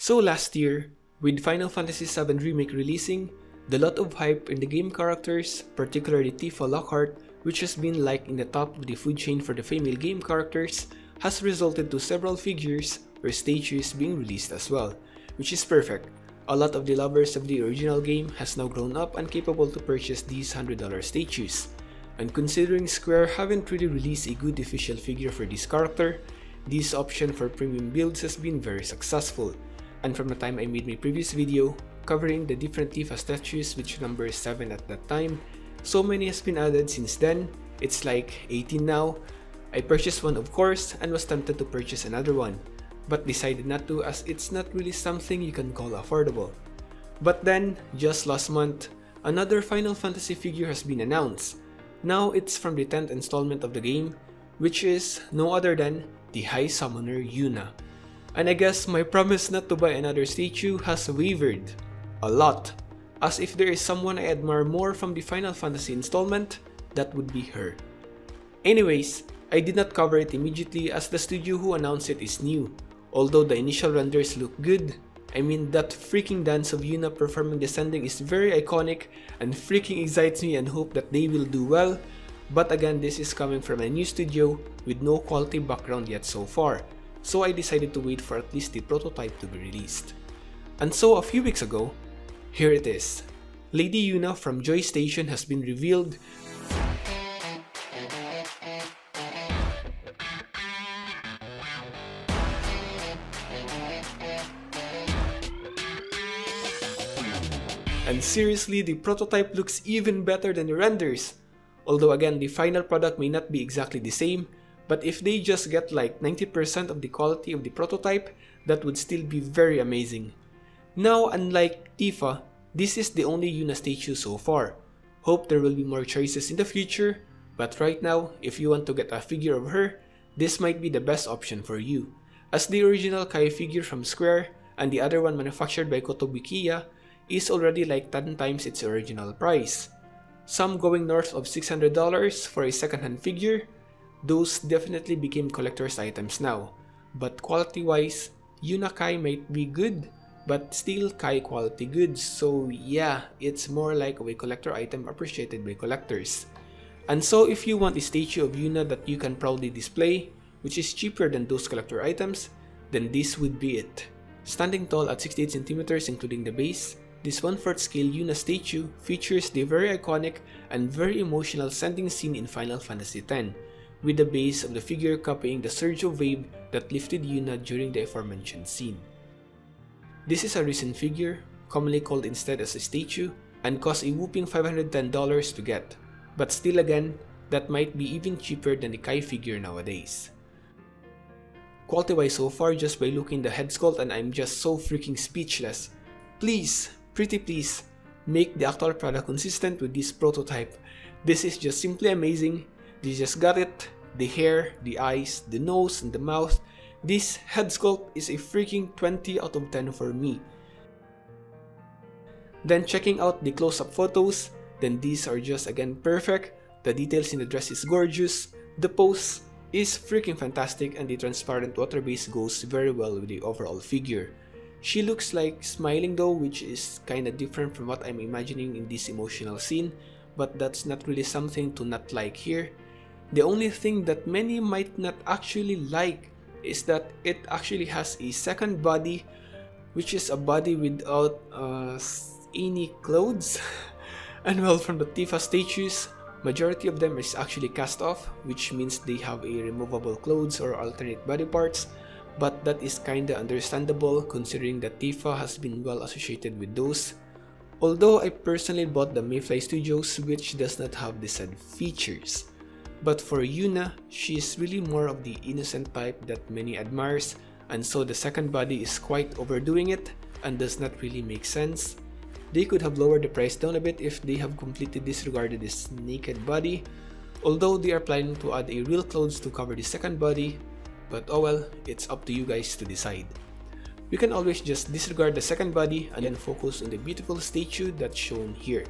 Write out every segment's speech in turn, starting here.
So last year, with Final Fantasy VII Remake releasing, the lot of hype in the game characters, particularly Tifa Lockhart, which has been like in the top of the food chain for the female game characters, has resulted to several figures or statues being released as well, which is perfect. A lot of the lovers of the original game has now grown up and capable to purchase these $100 statues. And considering Square haven't really released a good official figure for this character, this option for premium builds has been very successful. And from the time I made my previous video covering the different Tifa statues, which number is 7 at that time, so many has been added since then. It's like 18 now. I purchased one of course and was tempted to purchase another one, but decided not to as it's not really something you can call affordable. But then, just last month, another Final Fantasy figure has been announced. Now it's from the 10th installment of the game, which is no other than the High Summoner Yuna. And I guess my promise not to buy another statue has wavered a lot, as if there is someone I admire more from the Final Fantasy installment, that would be her. Anyways, I did not cover it immediately as the studio who announced it is new. Although the initial renders look good, I mean that freaking dance of Yuna performing descending is very iconic and freaking excites me and hope that they will do well, but again this is coming from a new studio with no quality background yet so far, so I decided to wait for at least the prototype to be released. And so a few weeks ago, here it is. Lady Yuna from Joy Station has been revealed. And seriously, the prototype looks even better than the renders. Although again, the final product may not be exactly the same, but if they just get like 90% of the quality of the prototype, that would still be very amazing. Now, unlike Tifa, this is the only Yuna statue so far. Hope there will be more choices in the future, but right now, if you want to get a figure of her, this might be the best option for you, as the original Kai figure from Square and the other one manufactured by Kotobukiya is already like 10 times its original price. Some going north of $600 for a second-hand figure. Those definitely became collector's items now, but quality-wise, Yuna Kai might be good, but still Kai quality goods, so yeah, it's more like a collector item appreciated by collectors. And so if you want a statue of Yuna that you can proudly display, which is cheaper than those collector items, then this would be it. Standing tall at 68 cm including the base, this 1/4 scale Yuna statue features the very iconic and very emotional sending scene in Final Fantasy X, with the base of the figure copying the surge of wave that lifted Yuna during the aforementioned scene. This is a recent figure, commonly called instead as a statue, and costs a whopping $510 to get, but still again, that might be even cheaper than the Kai figure nowadays. Quality wise so far, just by looking the head sculpt, and I'm just so freaking speechless. Please, pretty please, make the actual product consistent with this prototype. This is just simply amazing. They just got it. The hair, the eyes, the nose, and the mouth. This head sculpt is a freaking 20 out of 10 for me. Then checking out the close-up photos, then these are just again perfect. The details in the dress is gorgeous. The pose is freaking fantastic, and the transparent water base goes very well with the overall figure. She looks like smiling though, which is kinda different from what I'm imagining in this emotional scene, but that's not really something to not like here. The only thing that many might not actually like is that it actually has a second body, which is a body without any clothes. And well, from the Tifa statues, majority of them is actually cast off, which means they have a removable clothes or alternate body parts, but that is kinda understandable considering that Tifa has been well associated with those. Although I personally bought the Mayfly Studios, which does not have the said features. But for Yuna, she is really more of the innocent type that many admires, and so the second body is quite overdoing it and does not really make sense. They could have lowered the price down a bit if they have completely disregarded this naked body, although they are planning to add a real clothes to cover the second body, but oh well, it's up to you guys to decide. You can always just disregard the second body and then focus on the beautiful statue that's shown here.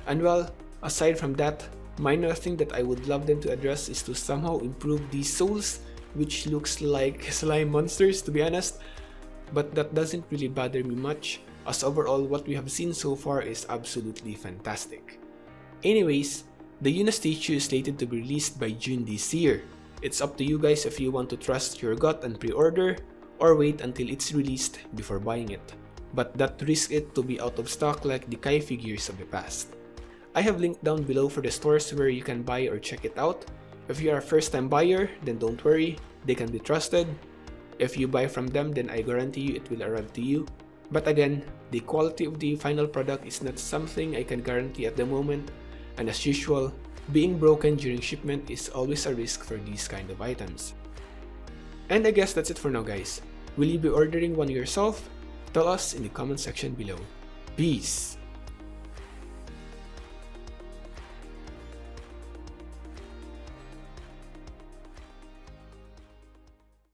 And well, aside from that, minor thing that I would love them to address is to somehow improve these souls, which looks like slime monsters to be honest. but that doesn't really bother me much, as overall what we have seen so far is absolutely fantastic. Anyways, the Yuna Statue is slated to be released by June this year. It's up to you guys if you want to trust your gut and pre-order, or wait until it's released before buying it, but that risks it to be out of stock like the Kai figures of the past. I have linked down below for the stores where you can buy or check it out. If you are a first time buyer, then don't worry, they can be trusted. If you buy from them, then I guarantee you it will arrive to you. But again, the quality of the final product is not something I can guarantee at the moment, and as usual, being broken during shipment is always a risk for these kind of items. And I guess that's it for now guys. Will you be ordering one yourself? Tell us in the comment section below. Peace!